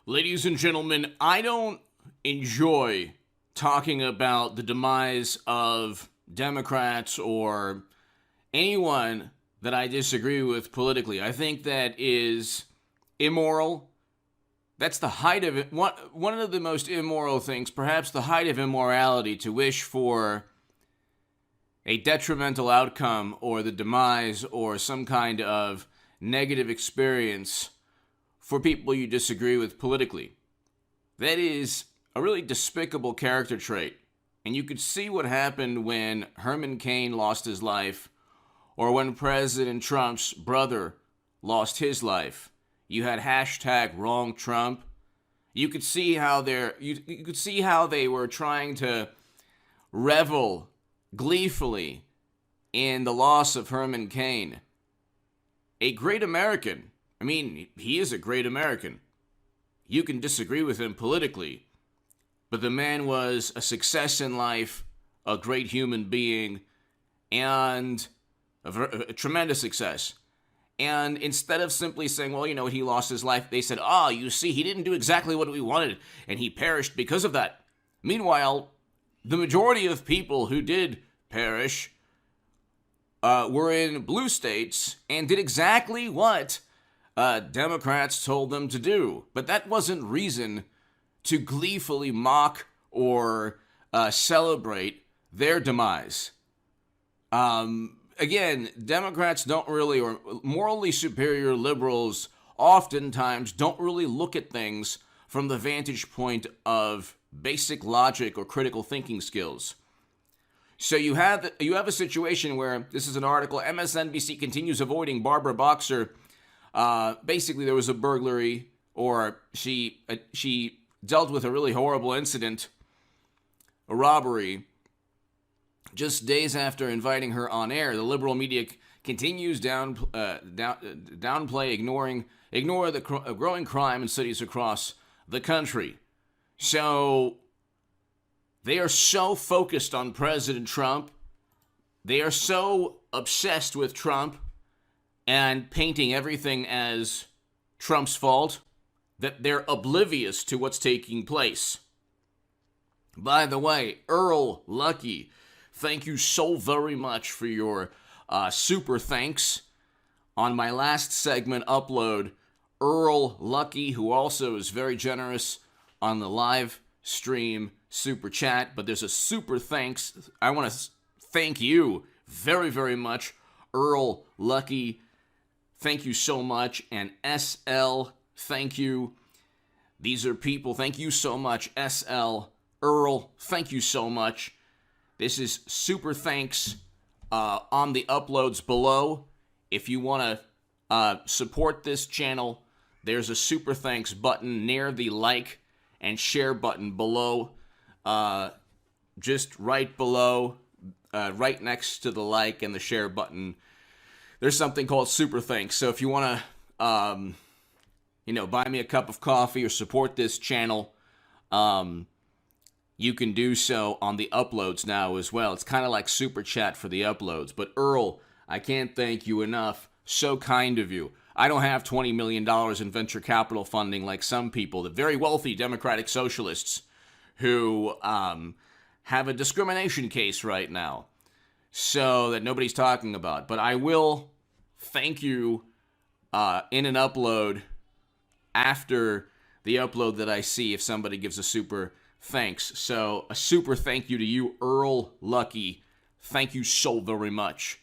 Ladies and gentlemen, I don't enjoy talking about the demise of Democrats or anyone that I disagree with politically. I think that is immoral. That's the height of it. One of the most immoral things, perhaps the height of immorality, to wish for a detrimental outcome or the demise or some kind of negative experience for people you disagree with politically. That is a really despicable character trait. And you could see what happened when Herman Cain lost his life or when President Trump's brother lost his life. You had hashtag wrong Trump. You could see how they were trying to revel gleefully in the loss of Herman Cain. A great American. I mean, he is a great American. You can disagree with him politically, but the man was a success in life, a great human being, and a tremendous success. And instead of simply saying, well, he lost his life, they said, you see, he didn't do exactly what we wanted, and he perished because of that. Meanwhile, the majority of people who did perish were in blue states and did exactly what Democrats told them to do. But that wasn't reason to gleefully mock or celebrate their demise. Again, Democrats don't really, or morally superior liberals oftentimes don't really look at things from the vantage point of basic logic or critical thinking skills. So you have a situation where, this is an article, MSNBC continues avoiding Barbara Boxer. Basically, there was a burglary, or she dealt with a really horrible incident, a robbery. Just days after inviting her on air, the liberal media continues downplay, ignore the growing crime in cities across the country. So they are so focused on President Trump. They are so obsessed with Trump and painting everything as Trump's fault that they're oblivious to what's taking place. By the way, Earl Lucky, thank you so very much for your super thanks on my last segment upload. Earl Lucky, who also is very generous on the live stream super chat, but there's a super thanks. I want to thank you very, very much, Earl Lucky. Thank you so much. And SL, thank you. These are people. Thank you so much, SL. Earl, thank you so much. This is super thanks on the uploads below. If you want to support this channel, there's a super thanks button near the like and share button below. Just right below, right next to the like and the share button, there's something called super thanks. So if you want to, buy me a cup of coffee or support this channel, you can do so on the uploads now as well. It's kind of like super chat for the uploads. But Earl, I can't thank you enough. So kind of you. I don't have $20 million in venture capital funding like some people, the very wealthy Democratic socialists who have a discrimination case right now, so that nobody's talking about. But I will thank you in an upload after the upload that I see if somebody gives a super thanks. So a super thank you to you, Earl Lucky. Thank you so very much.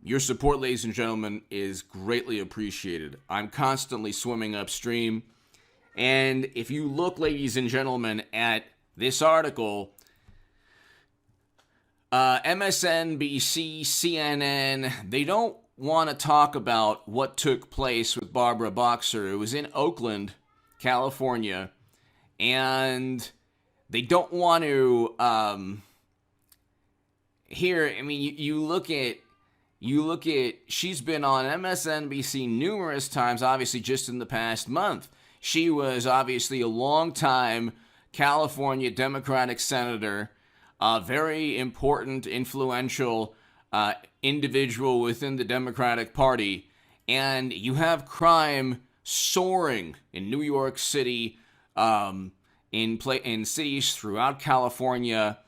Your support, ladies and gentlemen, is greatly appreciated. I'm constantly swimming upstream. And if you look, ladies and gentlemen, at this article, MSNBC, CNN, they don't want to talk about what took place with Barbara Boxer. It was in Oakland, California, and they don't want to hear. I mean, you look at, she's been on MSNBC numerous times, obviously just in the past month. She was obviously a long-time California Democratic senator, a very important, influential individual within the Democratic Party, and you have crime soaring in New York City, in cities throughout California,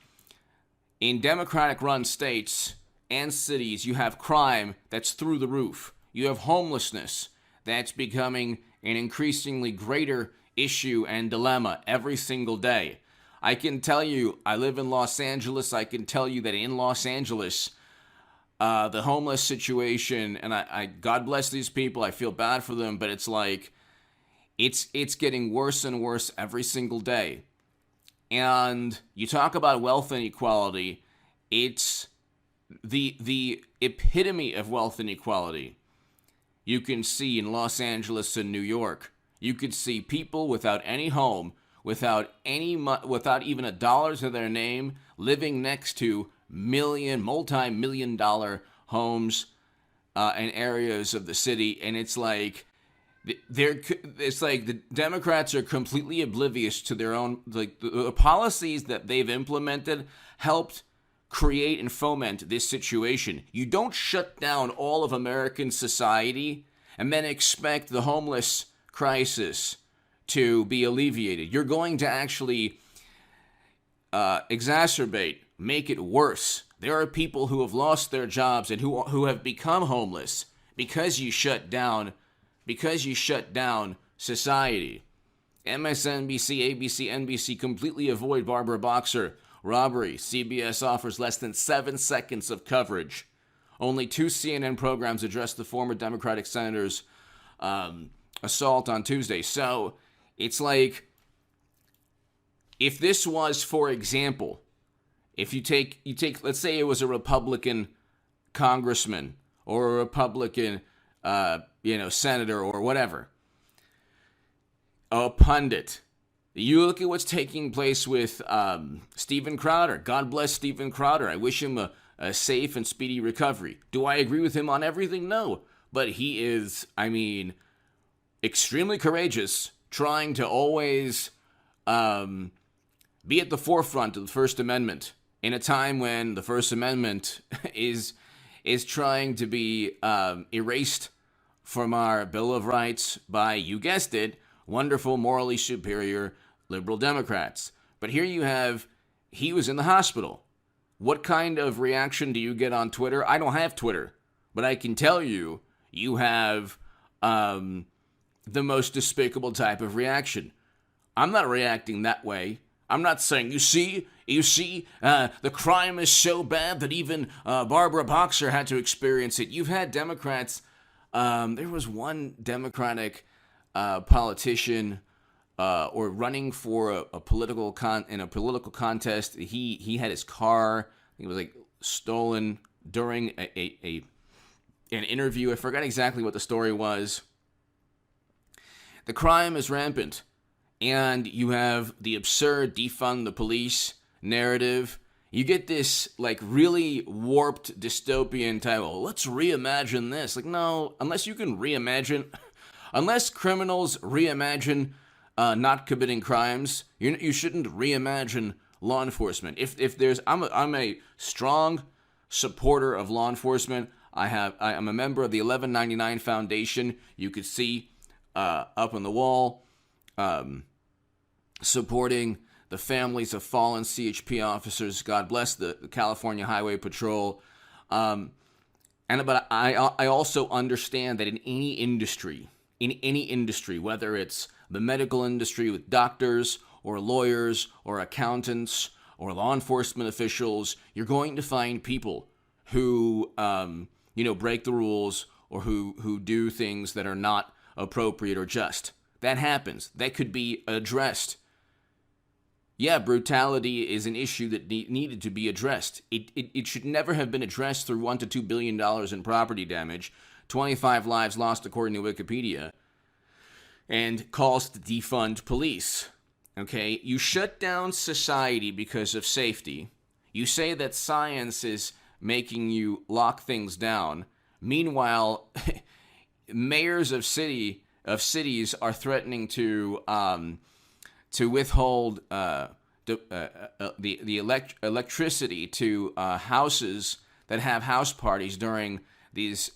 in Democratic-run states and cities. You have crime that's through the roof. You have homelessness that's becoming an increasingly greater issue and dilemma every single day. I can tell you, I live in Los Angeles. I can tell you that in Los Angeles, the homeless situation, and I God bless these people. I feel bad for them, but it's like it's getting worse and worse every single day. And you talk about wealth inequality, it's the epitome of wealth inequality. You can see in Los Angeles and New York. You could see people without any home, without even a dollar to their name, living next to multi-million dollar homes in areas of the city, and it's like the Democrats are completely oblivious to their own, like the policies that they've implemented helped create and foment this situation. You don't shut down all of American society and then expect the homeless crisis to be alleviated. You're going to actually make it worse. There are people who have lost their jobs and who have become homeless because you shut down society. MSNBC, ABC, NBC completely avoid Barbara Boxer robbery. CBS offers less than 7 seconds of coverage. Only 2 CNN programs address the former Democratic senator's assault on Tuesday. So it's like, if this was, for example, if you take, let's say it was a Republican congressman or a Republican, senator or whatever, a pundit. You look at what's taking place with Steven Crowder. God bless Steven Crowder. I wish him a safe and speedy recovery. Do I agree with him on everything? No. But he is, extremely courageous, trying to always be at the forefront of the First Amendment in a time when the First Amendment is trying to be erased from our Bill of Rights by, you guessed it, wonderful, morally superior liberal Democrats. But here you have, he was in the hospital. What kind of reaction do you get on Twitter? I don't have Twitter, but I can tell you, you have the most despicable type of reaction. I'm not reacting that way. I'm not saying, you see, the crime is so bad that even Barbara Boxer had to experience it. You've had Democrats, there was one Democratic politician or running for a political contest. He had his car, I think it was like stolen during an interview. I forgot exactly what the story was. The crime is rampant, and you have the absurd defund the police narrative. You get this like really warped dystopian type, well, let's reimagine this. Like, no, unless you can reimagine, unless criminals reimagine not committing crimes, you shouldn't reimagine law enforcement. If there's, I'm a strong supporter of law enforcement. I'm a member of the 1199 Foundation. You could see up on the wall, supporting the families of fallen CHP officers. God bless the California Highway Patrol. But I also understand that in any industry, whether it's the medical industry with doctors or lawyers or accountants or law enforcement officials, you're going to find people who, break the rules or who do things that are not appropriate or just. That happens. That could be addressed. Yeah, brutality is an issue that needed to be addressed. It should never have been addressed through $1 to $2 billion in property damage, 25 lives lost according to Wikipedia, and calls to defund police. Okay? You shut down society because of safety. You say that science is making you lock things down. Meanwhile, mayors of cities are threatening to withhold the electricity to houses that have house parties during these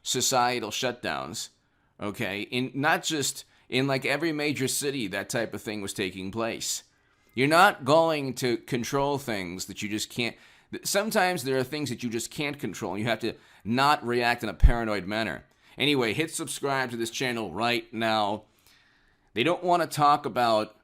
societal shutdowns. Okay, in not just in like every major city, that type of thing was taking place. You're not going to control things that you just can't. Sometimes there are things that you just can't control, and you have to not react in a paranoid manner. Anyway, hit subscribe to this channel right now. They don't want to talk about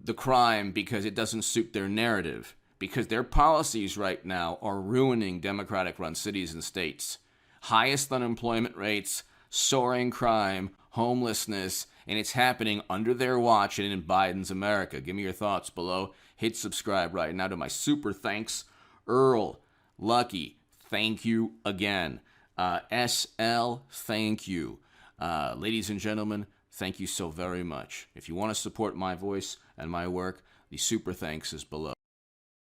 the crime because it doesn't suit their narrative, because their policies right now are ruining Democratic-run cities and states. Highest unemployment rates, soaring crime, homelessness, and it's happening under their watch and in Biden's America. Give me your thoughts below. Hit subscribe right now to my super thanks. Earl, Lucky, thank you again. SL, thank you. Ladies and gentlemen, thank you so very much. If you want to support my voice and my work, the super thanks is below.